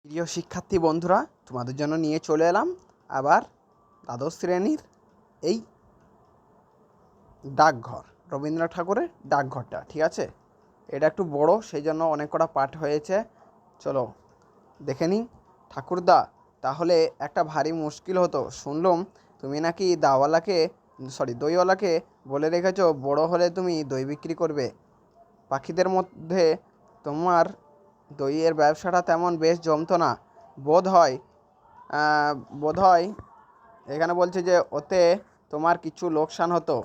প্রিয় শিক্ষার্থী বন্ধুরা, তোমাদের জন্য নিয়ে চলে এলাম আবার দ্বাদশ শ্রেণীর এই ডাকঘর, রবীন্দ্রনাথ ঠাকুরের ডাকঘরটা। ঠিক আছে, এটা একটু বড়, সেই জন্য অনেক কটা পাঠ হয়েছে। চলো দেখে নিই। ঠাকুরদা, তাহলে একটা ভারী মুশকিল হতো। শুনলাম তুমি নাকি দইওয়ালাকে বলে রেখেছো বড় হলে তুমি দই বিক্রি করবে। পাখিদের মধ্যে তোমার দইয়ের ব্যবসাটা তেমন বেশ জমতো না বোধ হয়। বোধ হয় এখানে বলছে যে ওতে তোমার কিছু লোকসান হতো।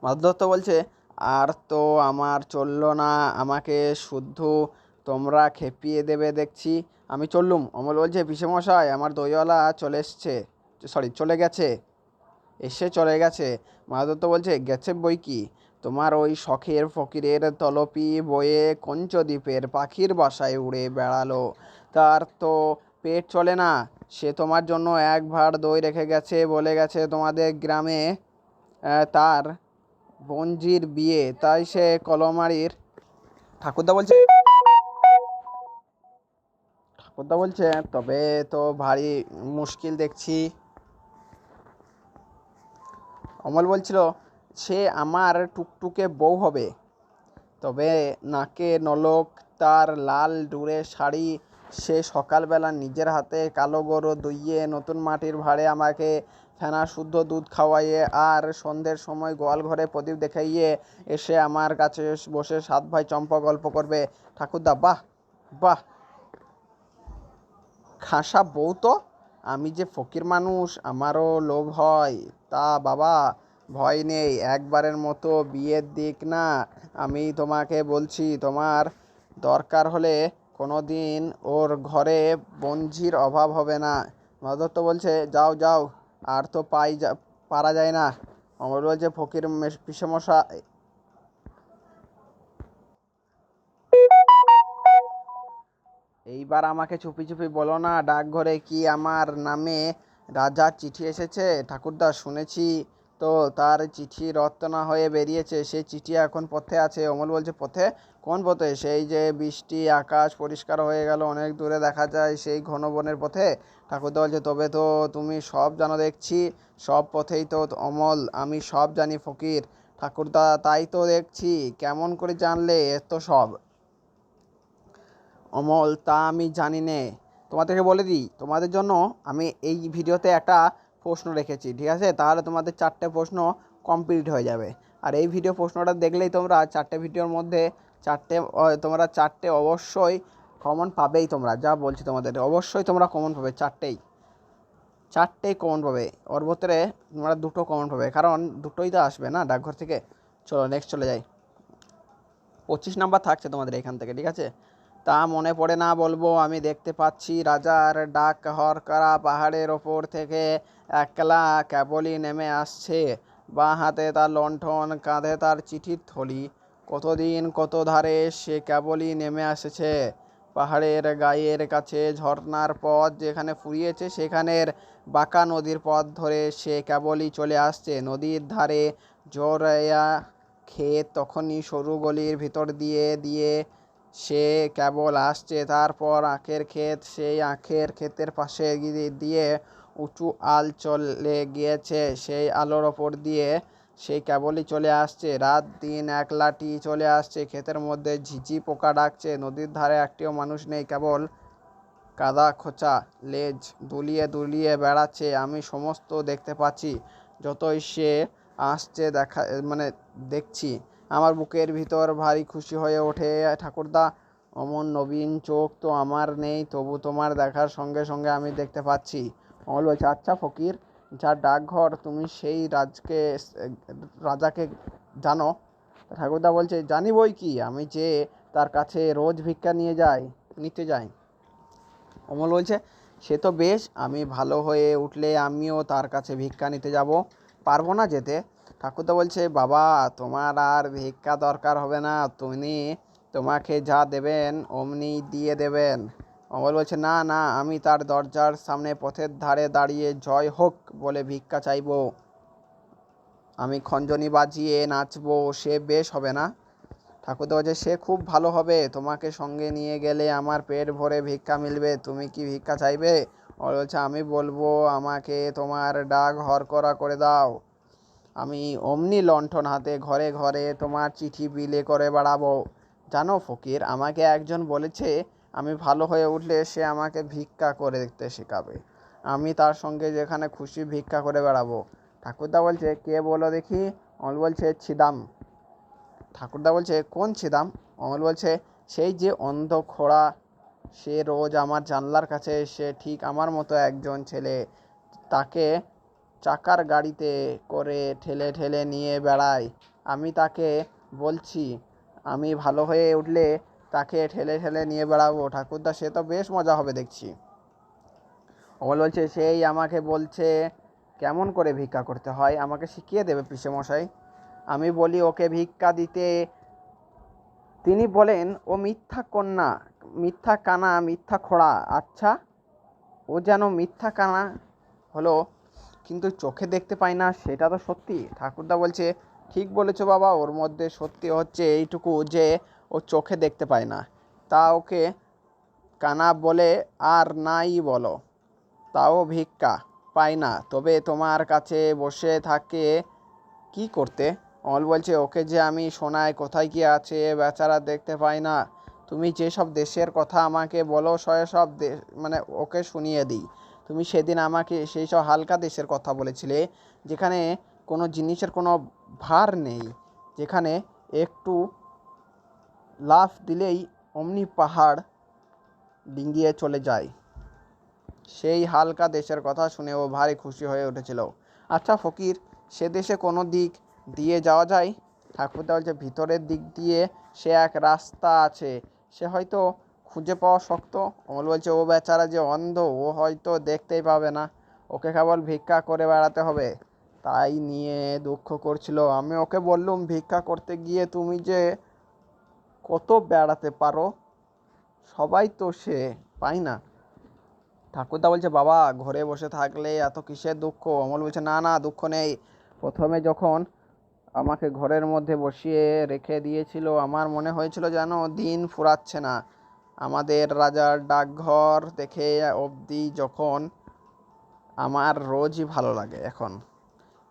মাধব বলছে, আর তো আমার চললো না, আমাকে শুদ্ধ তোমরা খেপিয়ে দেবে দেখছি। আমি চললুম। অমল বলছে, পিসেমশাই, আমার দইওয়ালা চলে গেছে। চলে গেছে। মাধব বলছে, গেছে বই কি, তোমার ওই শখের ফকিরের তলপি বয়ে কঞ্চদ্বীপের পাখির বাসায় উড়ে বেড়ালো। তার তো পেট চলে না, সে তোমার জন্য এক ভাঁড় দই রেখে গেছে, বলে গেছে তোমাদের গ্রামে তার বঞ্জির বিয়ে, তাই সে কলমারির। ঠাকুরদা বলছে, তবে তো ভারী মুশকিল দেখছি। অমল বলছিল, সে আমার টুকটুকে বউ হবে, তবে নাকে নলক, তার লাল ডুরে শাড়ি। সে সকালবেলা নিজের হাতে কালো গরু দুইয়ে নতুন মাটির ভাঁড়ে আমাকে ফেনা শুদ্ধ দুধ খাওয়াইয়ে, আর সন্ধ্যের সময় গোয়াল ঘরে প্রদীপ দেখাইয়ে এসে আমার কাছে বসে সাত ভাই চম্পা গল্প করবে। ঠাকুরদা, বাহ বাহ, খাসা বউ তো। আমি যে ফকির মানুষ, আমারও লোভ হয়। তা বাবা, ভয় নেই, একবারের মতো বিয়ের দিক না। আমি তোমাকে বলছি, তোমার দরকার হলে কোনো দিন ওর ঘরে বঞ্ঝির অভাব হবে না। মাধবদত্ত বলছে, যাও যাও, আর তো পারা যায় না। অমর বলছে, ফকির পিসেমশাই, এইবার আমাকে চুপি চুপি বলো না, ডাকঘরে কি আমার নামে রাজার চিঠি এসেছে? ঠাকুরদা, শুনেছি তো, তার চিঠি রত্না হয়ে বেরিয়েছে। সেই চিঠি এখন পথে আছে। অমল বলছে, পথে? কোন পথে? সেই যে বৃষ্টি, আকাশ পরিষ্কার হয়ে গেল, অনেক দূরে দেখা যায়, সেই ঘন বনের পথে। ঠাকুরদা বলছে, তবে তো তুমি সব জানো দেখছি। সব পথেই তো অমল, আমি সব জানি ফকির। ঠাকুরদা, তাই তো দেখছি। কেমন করে জানলে এত সব? অমল, তা আমি জানি নে। তোমাদেরকে বলে দিই, তোমাদের জন্য আমি এই ভিডিওতে একটা প্রশ্ন রেখেছি, ঠিক আছে? তাহলে তোমাদের 4টে প্রশ্ন কমপ্লিট হয়ে যাবে। আর এই প্রশ্নটা দেখলেই তোমরা 4টে ভিডিওর মধ্যে তোমরা 4টে অবশ্যই কমন পাবেই। তোমরা যা বলছি তোমাদের, অবশ্যই তোমরা কমন পাবে। চারটেই কমন পাবে। ওর ভিতরে তোমরা 2টো কমন পাবে, কারণ দুটোই তো আসবে না ডাকঘর থেকে। চলো নেক্সট চলে যাই। 25 নাম্বার থাকছে তোমাদের এখান থেকে, ঠিক আছে? তা মনে পড়ে না বলবো, আমি দেখতে পাচ্ছি রাজার ডাক হরকারা পাহাড়ের ওপর থেকে একলা কেবলই নেমে আসছে। বাঁ হাতে তার লণ্ঠন, কাঁধে তার চিঠির থলি। কতদিন কত ধারে সে কেবলই নেমে আসছে। পাহাড়ের গায়ের কাছে ঝর্ণার পথ যেখানে ফুরিয়েছে, সেখানের বাঁকা নদীর পথ ধরে সে কেবলই চলে আসছে। নদীর ধারে জোরাইয়া ক্ষেত, তখনই সরু গলির ভিতর দিয়ে দিয়ে সে কেবল আসছে। তারপর আখের ক্ষেত, সেই আখের ক্ষেতের পাশে দিয়ে উঁচু আল চলে গিয়েছে, সেই আলোর ওপর দিয়ে সেই কেবলই চলে আসছে। রাত দিন একলাটি চলে আসছে। ক্ষেতের মধ্যে ঝিঝি পোকা ডাকছে। নদীর ধারে একটিও মানুষ নেই, কেবল কাদা খোঁচা লেজ দুলিয়ে দুলিয়ে বেড়াচ্ছে। আমি সমস্ত দেখতে পাচ্ছি। যতই সে আসছে দেখছি, আমার বুকের ভিতর ভারী খুশি হয়ে ওঠে। ঠাকুরদা, অমন নবীন চোখ তো আমার নেই, তবু তোমার দেখার সঙ্গে সঙ্গে আমি দেখতে পাচ্ছি। অমল বলছে, আচ্ছা ফকির, যার ডাকঘর, তুমি সেই রাজাকে জানো? ঠাকুরদা বলছে, জানি বই কি, আমি যে তার কাছে রোজ ভিক্ষা নিতে যাই। অমল বলছে, সে তো বেশ, আমি ভালো হয়ে উঠলে আমিও তার কাছে ভিক্ষা নিতে যাব। পারবো না যেতে। ঠাকুরদা বলছে, বাবা, তোমার আর ভিক্ষা দরকার হবে না, তোমাকে যা দেবেন অমনি দিয়ে দেবেন। অমল বলছে, না না, আমি তার দরজার সামনে পথের ধারে দাঁড়িয়ে জয় হোক বলে ভিক্ষা চাইব। আমি খঞ্জনি বাজিয়ে নাচবো, সে বেশ হবে না? ঠাকুরদা বলছে সে খুব ভালো হবে, তোমাকে সঙ্গে নিয়ে গেলে আমার পেট ভরে ভিক্ষা মিলবে, তুমি কি ভিক্ষা চাইবে? অমল বলছে আমি বলবো আমাকে তোমার ডাক হরকরা করে দাও, আমি অমনি লণ্ঠন হাতে ঘরে ঘরে তোমার চিঠি বিলে করে বেড়াবো। জানো ফকির, আমাকে একজন বলেছে আমি ভালো হয়ে উঠলে সে আমাকে ভিক্ষা করে দেখতে শেখাবে, আমি তার সঙ্গে যেখানে খুশি ভিক্ষা করে বেড়াবো। ঠাকুরদা বলছে কে বলো দেখি? অমল বলছে ছিদাম। ঠাকুরদা বলছে কোন ছিদাম? অমল বলছে সেই যে অন্ধ খোড়া, সে রোজ আমার জানলার কাছে এসে ঠিক আমার মতো একজন ছেলে, তাকে চাকার গাড়িতে করে ঠেলে ঠেলে নিয়ে বেড়ায়। আমি তাকে বলছি আমি ভালো হয়ে উঠলে তাকে ঠেলে ঠেলে নিয়ে বেড়াবো। ঠাকুরদা সে তো বেশ মজা হবে দেখছি। অমল বলছে সেই আমাকে বলছে কেমন করে ভিক্ষা করতে হয়, আমাকে শিখিয়ে দেবে পিসেমশাই। আমি বলি ওকে ভিক্ষা দিতে, তিনি বলেন ও মিথ্যা কন্যা, মিথ্যা কানা, মিথ্যা খোড়া। আচ্ছা, ও যেন মিথ্যা কানা হলো, কিন্তু চোখে দেখতে পাই না, সেটা তো সত্যি। ঠাকুরদা বলছে ঠিক বলেছো বাবা, ওর মধ্যে সত্যি হচ্ছে এইটুকু যে ও চোখে দেখতে পায় না, তা ওকে কানা বলে আর নাই বলো, তাও ভিক্ষা পায় না, তবে তোমার কাছে বসে থাকে কি করতে? অমল বলছে ওকে যে আমি শোনাই কোথায় কি আছে, বেচারা দেখতে পাই না, তুমি যেসব দেশের কথা আমাকে বলো সব মানে ওকে শুনিয়ে দিই। তুমি সেদিন আমাকে সেই সব হালকা দেশের কথা বলেছিলে, যেখানে কোনো জিনিসের কোনো ভার নেই, যেখানে একটু লাফ দিলেই অমনি পাহাড় ডিঙ্গিয়ে চলে যায়, সেই হালকা দেশের কথা শুনে ও ভারী খুশি হয়ে উঠেছিল। আচ্ছা ফকির, সে দেশে কোনো দিক দিয়ে যাওয়া যায়? ঠাকুরদা বলছে ভিতরের দিক দিয়ে সে এক রাস্তা আছে, সে হয়তো খুঁজে পাওয়া শক্ত। অমল বলছে ও বেচারা যে অন্ধ, ও হয়তো দেখতেই পাবে না, ওকে কেবল ভিক্ষা করে বেড়াতে হবে, তাই নিয়ে দুঃখ করছিল। আমি ওকে বললুম ভিক্ষা করতে গিয়ে তুমি যে কত বেড়াতে পারো, সবাই তো সে পায় না। ঠাকুরদা বলছে বাবা, ঘরে বসে থাকলে এত কিসের দুঃখ? অমল বলছে না না, দুঃখ নেই। প্রথমে যখন আমাকে ঘরের মধ্যে বসিয়ে রেখে দিয়েছিল আমার মনে হয়েছিল যেন দিন ফুরাচ্ছে না, আমাদের রাজার ডাকঘর দেখে অবধি যখন আমার রোজই ভালো লাগে, এখন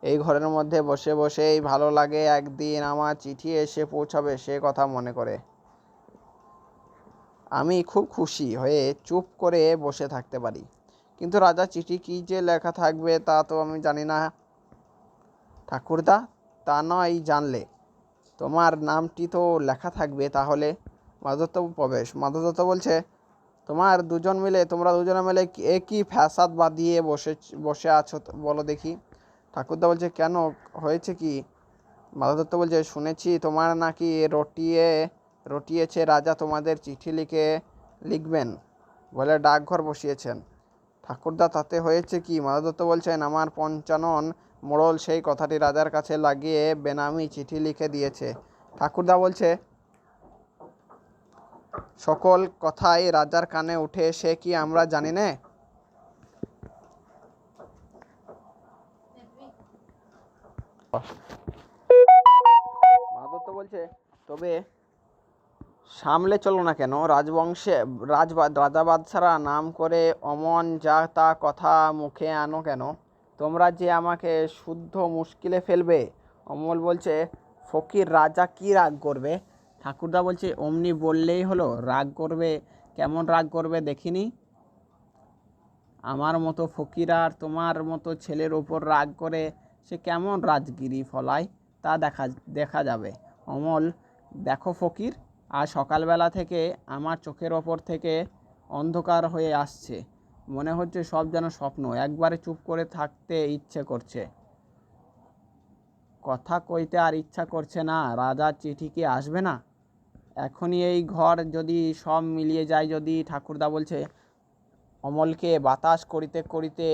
এই ঘরের মধ্যে বসে বসেই ভালো লাগে, একদিন আমার চিঠি এসে পৌঁছাবে সে কথা মনে করে আমি খুব খুশি হয়ে চুপ করে বসে থাকতে পারি। কিন্তু রাজা চিঠি কী যে লেখা থাকবে তা তো আমি জানি না। ঠাকুরদা, তা নয় জানলে তোমার নামটি তো লেখা থাকবে তাহলে। মাধবদত্ত প্রবেশ। মাধবদত্ত বলছে তোমরা দুজনে মিলে এ কি ফ্যাসাদ বাঁধিয়ে বসে আছো বলো দেখি। ঠাকুরদা বলছে কেন, হয়েছে কি? মাধবদত্ত বলছে শুনেছি তোমার নাকি রটিয়েছে রাজা তোমাদের চিঠি লিখবেন বলে ডাকঘর বসিয়েছেন। ঠাকুরদা তাতে হয়েছে কি? মাধবদত্ত বলছেন আমার পঞ্চানন মোড়ল সেই কথাটি রাজার কাছে লাগিয়ে বেনামি চিঠি লিখে দিয়েছে। ঠাকুরদা বলছে সকল কথাই রাজার কানে উঠে, সে কি আমরা জানি নে? মাধবদত্ত বলছে তবে সামলে চলো না কেন? রাজবংশে রাজা বাদশারা নাম করে অমন যা তা কথা মুখে আনো কেন? তোমরা যে আমাকে শুদ্ধ মুশকিলে ফেলবে। অমল বলছে ফকির, রাজা কি রাগ করবে? ঠাকুরদা বলছে অমনি বললেই হলো, রাগ করবে? কেমন রাগ করবে দেখিনি? আমার মতো ফকির আর তোমার মতো ছেলের ওপর রাগ করে সে কেমন রাজগিরি ফলায় তা দেখা যাবে। অমল দেখো ফকির, আজ সকালবেলা থেকে আমার চোখের ওপর থেকে অন্ধকার হয়ে আসছে, মনে হচ্ছে সব যেন স্বপ্ন, একবারে চুপ করে থাকতে ইচ্ছে করছে, কথা কইতে আর ইচ্ছা করছে না। রাজার চিঠি কি আসবে না এখনই? এই ঘর যদি সব মিলিয়ে যায় যদি। ঠাকুরদা বলছে অমলকে বাতাস করিতে করিতে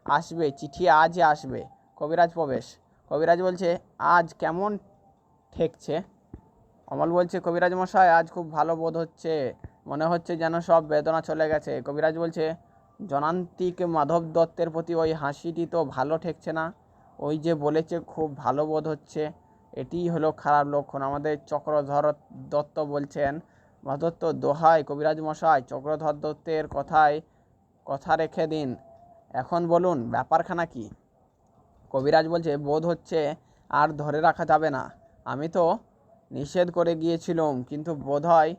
আসবে চিঠি, আজই আসবে। কবিরাজ প্রবেশ। কবিরাজ বলছে আজ কেমন ঠেকছে? অমল বলছে কবিরাজ মশাই, আজ খুব ভালো বোধ হচ্ছে, মনে হচ্ছে যেন সব বেদনা চলে গেছে। কবিরাজ বলছে জনান্তিক মাধব দত্তের প্রতি ওই হাসিটি তো ভালো ঠেকছে না। ওই যে বলেছে খুব ভালো বোধ হচ্ছে, এটিই হলো খারাপ লক্ষণ। আমাদের চক্রধর দত্ত বলছেন, মাধবদত্ত দোহাই কবিরাজ মশাই, চক্রধর দত্তের কথা রেখে দিন, এখন বলুন ব্যাপারখানা কি? কবিরাজ বলছে, বোধ হচ্ছে আর ধরে রাখা যাবে না। আমি তো নিষেধ করে গিয়েছিলাম, কিন্তু বোধহয়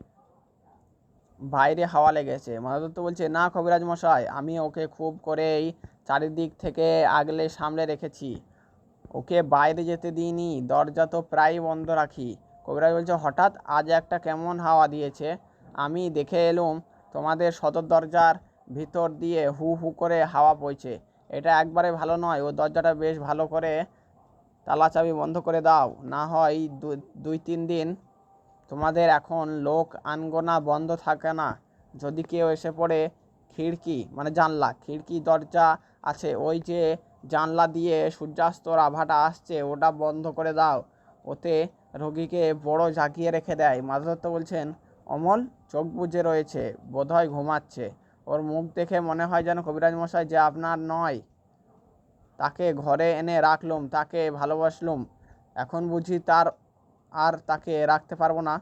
বাইরে হাওয়া লেগেছে। মাধবদত্ত বলছে, না কবিরাজ মশাই, আমি ওকে খুব করেই চারিদিক থেকে আগলে সামলে রেখেছি, ওকে বাইরে যেতে দিইনি, দরজা তো প্রায় বন্ধ রাখি। কবিরাজ বলছে, হঠাৎ আজ একটা কেমন হাওয়া দিয়েছে, আমি দেখে এলুম তোমাদের সদর দরজার ভিতর দিয়ে হু হু করে হাওয়া বইছে। এটা একবারে ভালো নয়, ও দরজাটা বেশ ভালো করে তালা চাবি বন্ধ করে দাও, না হয় 2-3 দিন তোমাদের এখন লোক আনগোনা বন্ধ থাকে না। যদি কেউ এসে পড়ে, খিড়কি মানে জানলা, খিড়কি দরজা আছে, ওই যে জানলা দিয়ে সূর্যাস্তর আভাটা আসছে, ওটা বন্ধ করে দাও, ওতে রোগীকে বড় জাগিয়ে রেখে দেয়। মাধবদত্ত বলছেন, অমল চোখ বুজে রয়েছে, বোধহয় ঘুমাচ্ছে। ওর মুখ দেখে মনে হয় যেন কবিরাজ মশাই যে আপনার নয়, তাকে ঘরে এনে রাখলুম, তাকে ভালোবাসলুম, এখন বুঝি আর তাকে রাখতে পারবো না।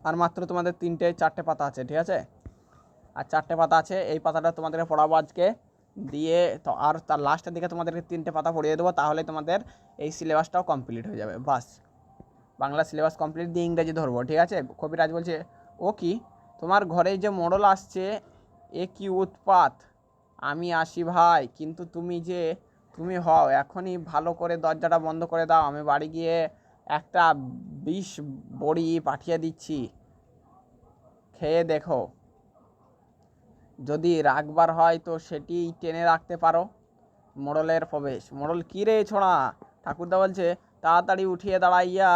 আর মাত্র তোমাদের 3-4টে পাতা আছে, ঠিক আছে? আর 4টে পাতা আছে, এই পাতাটা তোমাদেরকে পড়াবো আজকে, দিয়ে তো আর তার লাস্টের দিকে তোমাদেরকে 3টে পাতা পড়িয়ে দেবো, তাহলে তোমাদের এই সিলেবাসটাও কমপ্লিট হয়ে যাবে। বাস, বাংলা সিলেবাস কমপ্লিট, দিয়ে ইংরেজি ধরবো, ঠিক আছে? কবিরাজ বলছে, ও কি তোমার ঘরে যে মোড়ল আসছে, এ কি উৎপাত! আমি আসি ভাই, কিন্তু তুমি হও, এখনই ভালো করে দরজাটা বন্ধ করে দাও, আমি বাড়ি গিয়ে একটা 20 বড়ি পাঠিয়ে দিচ্ছি, খেয়ে দেখো, যদি রাখবার হয় তো সেটি টেনে রাখতে পারো। মোড়লের প্রবেশ। মোড়ল, কি রে ছোড়া? ঠাকুরদা বলছে, তাড়াতাড়ি উঠিয়ে দাঁড়াইয়া,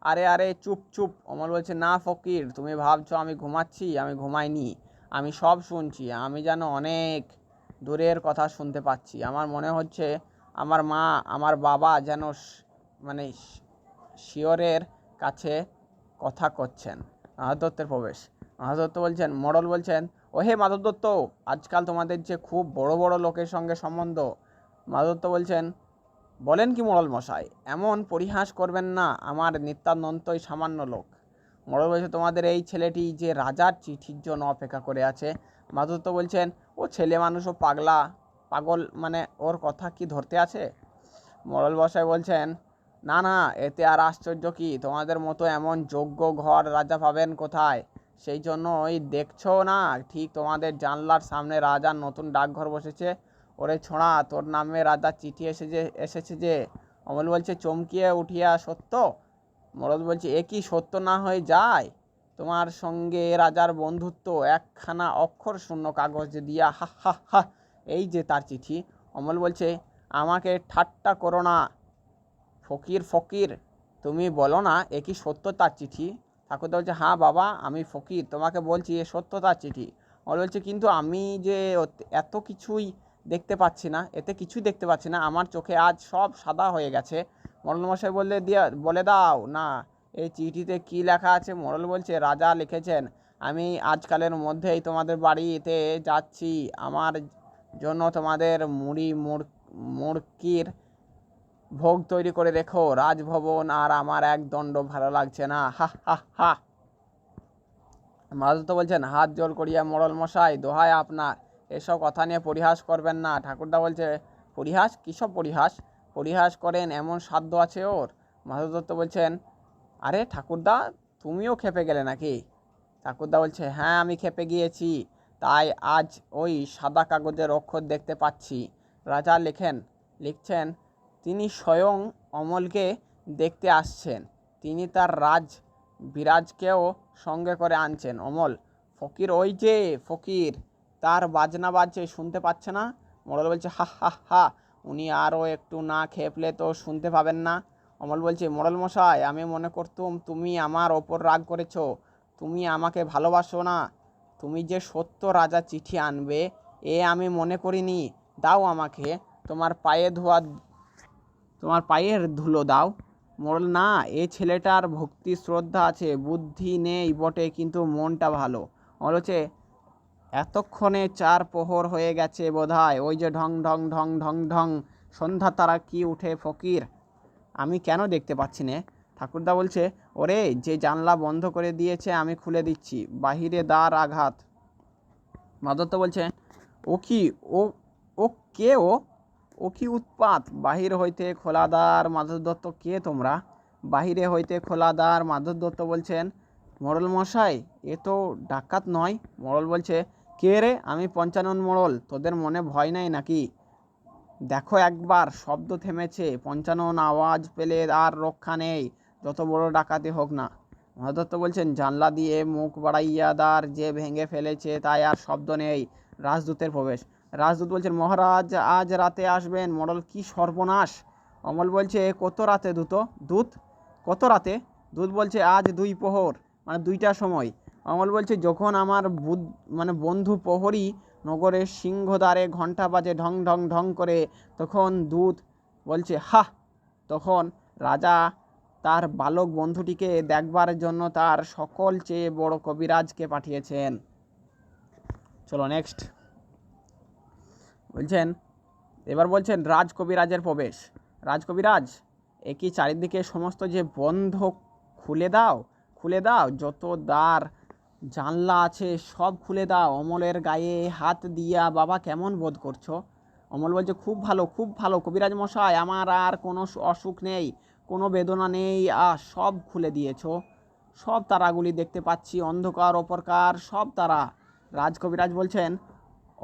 আরে আরে চুপ চুপ। অমল বলছে, না ফকির, তুমি ভাবছো আমি ঘুমাচ্ছি, আমি ঘুমাইনি, আমি সব শুনছি, আমি যেন অনেক দূরের কথা শুনতে পাচ্ছি, আমার মনে হচ্ছে আমার মা আমার বাবা যেন মানে শিয়রের কাছে কথা করছেন। মাধবদত্তের প্রবেশ। মাধবদত্ত বলছেন, মোড়ল বলছেন, ও হে মাধবদত্ত, আজকাল তোমাদের যে খুব বড় বড় লোকের সঙ্গে সম্বন্ধ। মাধবদত্ত বলছেন, বলেন কি মোড়ল মশাই, এমন পরিহাস করবেন না, আমার নিত্যানন্তই সামান্য লোক। মোড়ল বলছে, তোমাদের এই ছেলেটি যে রাজার চিঠির জন্য অপেক্ষা করে আছে। মাধবদত্ত বলছেন, ও ছেলে মানুষ, ও পাগল, মানে ওর কথা কি ধরতে আছে? মোড়ল মশাই বলছেন, না না, এতে আর আশ্চর্য কি, তোমাদের মতো এমন যোগ্য ঘর রাজা পাবেন কোথায়? সেই জন্য ওই দেখছো না, ঠিক তোমাদের জানলার সামনে রাজার নতুন ডাকঘর বসেছে। ওরে ছোঁড়া, তোর নামে রাজার চিঠি এসেছে যে। অমল বলছে, চমকিয়ে উঠিয়া, সত্য? মোড়ল বলছে, এ কি সত্য না হয়ে যায়? তোমার সঙ্গে রাজার বন্ধুত্ব, একখানা অক্ষর শূন্য কাগজ দিয়া, হা হা হা, এই যে তার চিঠি। অমল বলছে, আমাকে ঠাট্টা করো না ফকির ফকির, তুমি বলো না এ কি সত্য তার চিঠি? ঠাকুরদা বলছে, হ্যাঁ বাবা, আমি ফকির, তোমাকে বলছি এ সত্য তার চিঠি। অমল বলছে, কিন্তু আমি যে এত কিছুই দেখতে পাচ্ছি না, এতে কিছুই দেখতে পাচ্ছি না, আমার চোখে আজ সব সাদা হয়ে গেছে। মোড়ল মশাই বলে দাও না, এই চিঠিতে কি লেখা আছে? মোড়ল বলছে, রাজা লিখেছেন, আমি আজকালের মধ্যেই তোমাদের বাড়িতে যাচ্ছি, আমার জন্য তোমাদের মুড়কির ভোগ তৈরি করে রেখো, রাজভবন আর আমার এক দণ্ড ভালো লাগছে না, হা হা হা। মাধবদত্ত বলছেন, হাত জোর করিয়া, মোড়ল মশাই দোহাই আপনার, এসব কথা নিয়ে পরিহাস করবেন না। ঠাকুরদা বলছে, পরিহাস? কিসব পরিহাস? পরিহাস করেন এমন সাধ্য আছে ওর? মাধবদত্ত বলছেন, আরে ঠাকুরদা, তুমিও খেপে গেলে নাকি? ঠাকুরদা বলছে, হ্যাঁ আমি খেপে গিয়েছি, তাই আজ ওই সাদা কাগজের অক্ষর দেখতে পাচ্ছি। রাজা লিখছেন, তিনি স্বয়ং অমলকে দেখতে আসছেন, তিনি তার বিরাজকেও সঙ্গে করে আনছেন। অমল, ফকির, ওই যে ফকির, তার বাজনা বাজছে, শুনতে পাচ্ছে না? মোড়ল বলছে, হা হা হা, উনি আরও একটু না খেপলে তো শুনতে পাবেন না। অমল বলছে, মোড়ল মশাই, আমি মনে করতুম তুমি আমার ওপর রাগ করেছ, তুমি আমাকে ভালোবাসো না, তুমি যে সত্য রাজা চিঠি আনবে এ আমি মনে করিনি। দাও আমাকে তোমার পায়ের ধুলো দাও। মোড়ল, না, এ ছেলেটার ভক্তি শ্রদ্ধা আছে, বুদ্ধি নেই বটে, কিন্তু মনটা ভালো। মোড়ল হচ্ছে, এতক্ষণে 4 প্রহর হয়ে গেছে বোধহয়, ওই যে ঢং ঢং ঢং ঢং ঢং, সন্ধ্যা তারা কি উঠে ফকির, আমি কেন দেখতে পাচ্ছি না? ঠাকুরদা বলছে, ওরে যে জানলা বন্ধ করে দিয়েছে আমি খুলে দিচ্ছি, বাহিরে দ্বার আঘাত। মাধবদত্ত বলছে, ও কি, ও ও কে, ও কি উৎপাত, বাহির হইতে খোলা দ্বার। মাধবদত্ত, কে তোমরা? বাহিরে হইতে খোলা দ্বার। মাধবদত্ত বলছেন, মোড়ল মশাই, এ তো ডাকাত নয়। মোড়ল বলছে, কে রে? আমি পঞ্চানন মোড়ল, তোদের মনে ভয় নাই নাকি? দেখো একবার, শব্দ থেমেছে। পঞ্চানন আওয়াজ পেলে আর রক্ষা নেই, যত বড় ডাকাতি হোক না। মহাদত্ত বলছেন, জানলা দিয়ে মুখ বাড়াইয়া দ্বার যে ভেঙে ফেলেছে তাই আর শব্দ নেই। রাজদূতের প্রবেশ। রাজদূত বলছেন, মহারাজ আজ রাতে আসবেন। মোড়ল, কি সর্বনাশ! অমল বলছে, কত রাতে দূত? কত রাতে? দূত বলছে, আজ 2 প্রহর, মানে 2টার সময়। অমল বলছে, যখন আমার বন্ধু প্রহরী নগরের সিংহদ্বারে ঘণ্টা বাজে ঢং ঢং ঢং করে, তখন দূত বলছে, হা! তখন রাজা তার বালক বন্ধুটিকে দেখবার জন্য তার সকল চেয়ে বড় কবিরাজকে পাঠিয়েছেন। চলো নেক্সট। এবার বলছেন রাজকবিরাজের প্রবেশ। রাজকবিরাজ, একই চারিদিকে সমস্ত যে বন্ধ খুলে দাও, যত দ্বার জানলা আছে সব খুলে দাও। অমলের গায়ে হাত দিয়া, বাবা কেমন বোধ করছো? অমল বলছে, খুব ভালো, খুব ভালো কবিরাজ মশাই, আমার আর কোনো অসুখ নেই, কোনো বেদনা নেই, সব খুলে দিয়েছ। সব তারাগুলি দেখতে পাচ্ছি, অন্ধকার অপরকার সব তারা। রাজকবিরাজ বলছেন,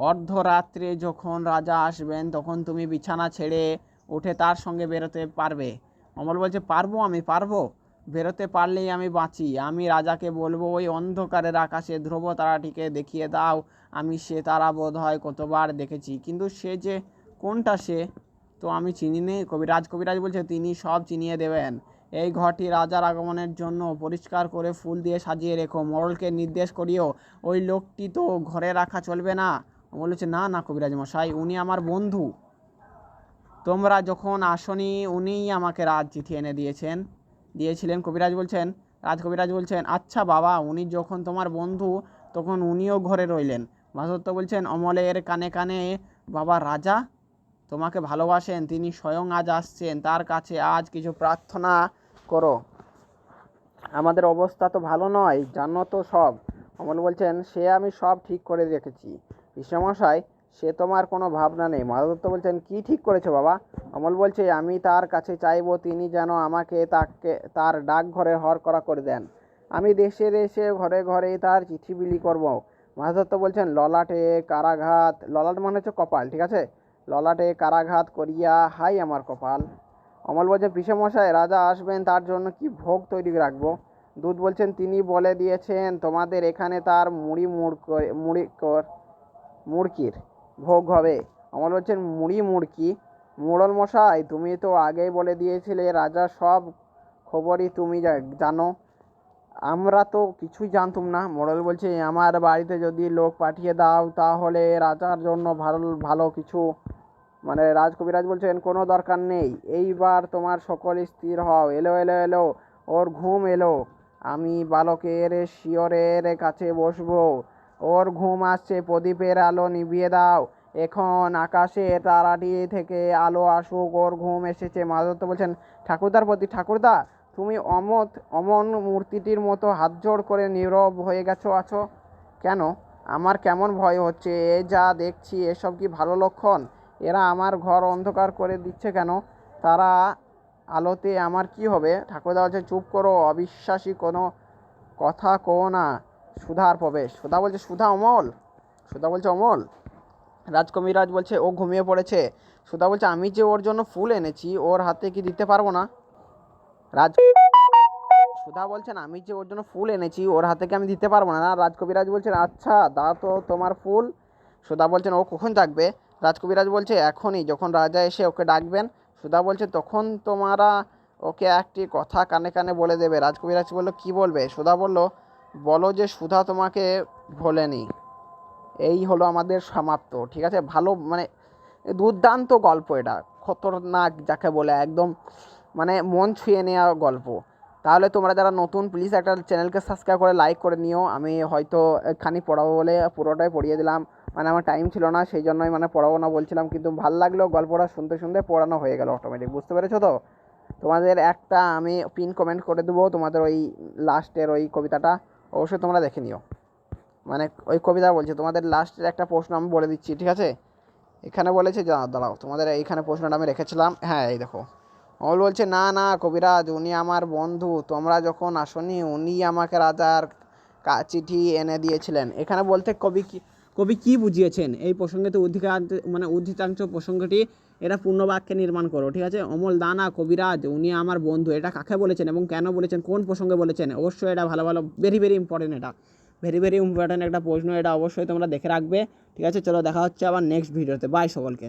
অর্ধরাত্রে যখন রাজা আসবেন তখন তুমি বিছানা ছেড়ে উঠে তার সঙ্গে বেরোতে পারবে। অমল বলছে, আমি পারবো, বেরোতে পারলেই আমি বাঁচি। আমি রাজাকে বলবো, ওই অন্ধকারের আকাশে ধ্রুব তারাটিকে দেখিয়ে দাও। আমি সে তারা বোধ হয় কতবার দেখেছি, কিন্তু সে যে কোনটা সে তো আমি চিনি নে। কবিরাজ বলছে, তিনি সব চিনিয়ে দেবেন। এই ঘরটি রাজার আগমনের জন্য পরিষ্কার করে ফুল দিয়ে সাজিয়ে রেখো। মোড়লকে নির্দেশ করিও, ওই লোকটি তো ঘরে রাখা চলবে না। বলেছে, না না কবিরাজ মশাই, উনি আমার বন্ধু, তোমরা যখন আসনি উনিই আমাকে চিঠি এনে দিয়েছিলেন। রাজকবিরাজ বলছেন, আচ্ছা বাবা, উনি যখন তোমার বন্ধু তখন উনিও ঘরে রইলেন। মাধবদত্ত বলছেন অমলের কানে কানে, বাবা রাজা তোমাকে ভালোবাসেন, তিনি স্বয়ং আজ আসছেন, তার কাছে আজ কিছু প্রার্থনা করো। আমাদের অবস্থা তো ভালো নয়, জানো তো সব। অমল বলছেন, সে আমি সব ঠিক করে রেখেছি কৃষ্ণমশাই, সে তোমার কোনো ভাবনা নেই। মাধবদত্ত বলছেন, কি ঠিক করেছো বাবা? অমল বলছে, আমি তার কাছে চাইবো তিনি যেন আমাকে তার ডাকঘরে হরকরা করে দেন। আমি দেশে দেশে ঘরে ঘরে তার চিঠি বিলি করব। মাধবদত্ত বলছেন, ললাটে কারাঘাত, ললাট মানে হচ্ছে কপাল, ঠিক আছে, ললাটে কারাঘাত করিয়া হাই আমার কপাল। অমল বলছে, পিসেমশাই রাজা আসবেন, তার জন্য কি ভোগ তৈরি রাখবো? দূত বলছেন, তিনি বলে দিয়েছেন তোমাদের এখানে তার মুড়কির ভোগ হবে। অমল বলছেন, মুড়কি? মোড়ল মশাই, তুমি তো আগেই বলে দিয়েছিলে রাজা সব খবরই তুমি জানো, আমরা তো কিছুই জানতুম না। মোড়ল বলছে, আমার বাড়িতে যদি লোক পাঠিয়ে দাও তাহলে রাজার জন্য ভালো ভালো কিছু, রাজকবিরাজ বলছেন, কোনো দরকার নেই, এইবার তোমার সকলে স্থির হও। এলো, ওর ঘুম এলো, আমি বালকের শিয়রের কাছে বসবো। ওর ঘুম আসছে, প্রদীপের আলো নিভিয়ে দাও, এখন আকাশে তারাটি থেকে আলো আসুক, ওর ঘুম এসেছে। মাধবদত্ত বলছেন, ঠাকুরদা, তুমি অমন মূর্তিটির মতো হাতজোড় করে নীরব হয়ে আছো কেন? আমার কেমন ভয় হচ্ছে, এ যা দেখছি এসব কি ভালো লক্ষণ? এরা আমার ঘর অন্ধকার করে দিচ্ছে কেন? তারা আলোতে আমার কি হবে? ঠাকুরদা বলছে, চুপ করো, অবিশ্বাসী কোনো কথা কও না। সুধার প্রবেশ। সুধা বলছে, অমল। রাজকবিরাজ বলছে, ও ঘুমিয়ে পড়েছে। সুধা বলছে, আমি যে ওর জন্য ফুল এনেছি, ওর হাতে কি দিতে পারবো না? সুধা বলছেন, আমি যে ওর জন্য ফুল এনেছি ওর হাতে কি আমি দিতে পারবো না? রাজকবিরাজ বলছেন, আচ্ছা দাও তো তোমার ফুল। সুধা বলছেন, ও কখন ডাকবে? রাজকবিরাজ বলছে, এখনই, যখন রাজা এসে ওকে ডাকবেন। সুধা বলছে, তখন তোমরা ওকে একটি কথা কানে কানে বলে দেবে। রাজকবিরাজ বলল, কি বলবে? সুধা বলল, বলো যে সুধা তোমাকে ভোলেনি। এই হলো আমাদের সমাপ্ত, ঠিক আছে। ভালো, দুর্দান্ত গল্প, এটা খতরনাক যাকে বলে, একদম মন ছুঁয়ে নেওয়া গল্প। তাহলে তোমরা যারা নতুন, প্লিজ একটা চ্যানেলকে সাবস্ক্রাইব করে লাইক করে নিও। আমি হয়তো এখানি পড়াবো বলে পুরোটাই পড়িয়ে দিলাম, আমার টাইম ছিল না, সেই জন্যই পড়াবো না বলছিলাম, কিন্তু ভালো লাগলো গল্পটা শুনতে পড়ানো হয়ে গেল অটোমেটিক, বুঝতে পেরেছো তো? তোমাদের একটা আমি পিন কমেন্ট করে দেবো তোমাদের ওই লাস্টের ওই কবিতাটা, অবশ্যই তোমরা দেখে নিও। মানে ওই কবিতা বলছে, তোমাদের লাস্টের একটা প্রশ্ন আমি বলে দিচ্ছি, ঠিক আছে? এখানে বলেছে, দাঁড়াও তোমাদের এইখানে প্রশ্নটা আমি রেখেছিলাম, হ্যাঁ এই দেখো। অমল বলছে, না না কবিরাজ, উনি আমার বন্ধু, তোমরা যখন আসনি উনি আমাকে রাজার চিঠি এনে দিয়েছিলেন। এখানে বলতে কবি কি বুঝিয়েছেন এই প্রসঙ্গে? তো মানে উদ্ধিতাংশ প্রসঙ্গটি এটা পূর্ণ বাক্যে নির্মাণ করো, ঠিক আছে? অমল দানা কবিরাজ উনি আমার বন্ধু, এটা কাকে বলেছেন এবং কেন বলেছেন, কোন প্রসঙ্গে বলেছেন? অবশ্যই এটা ভালো ভালো ভেরি ভেরি ইম্পর্টেন্ট, এটা ভেরি ভেরি ইম্পর্টেন্ট একটা প্রশ্ন, এটা অবশ্যই তোমরা দেখে রাখবে। ঠিক আছে, চলো দেখা হচ্ছে আবার নেক্সট ভিডিওতে। বাই সকলকে।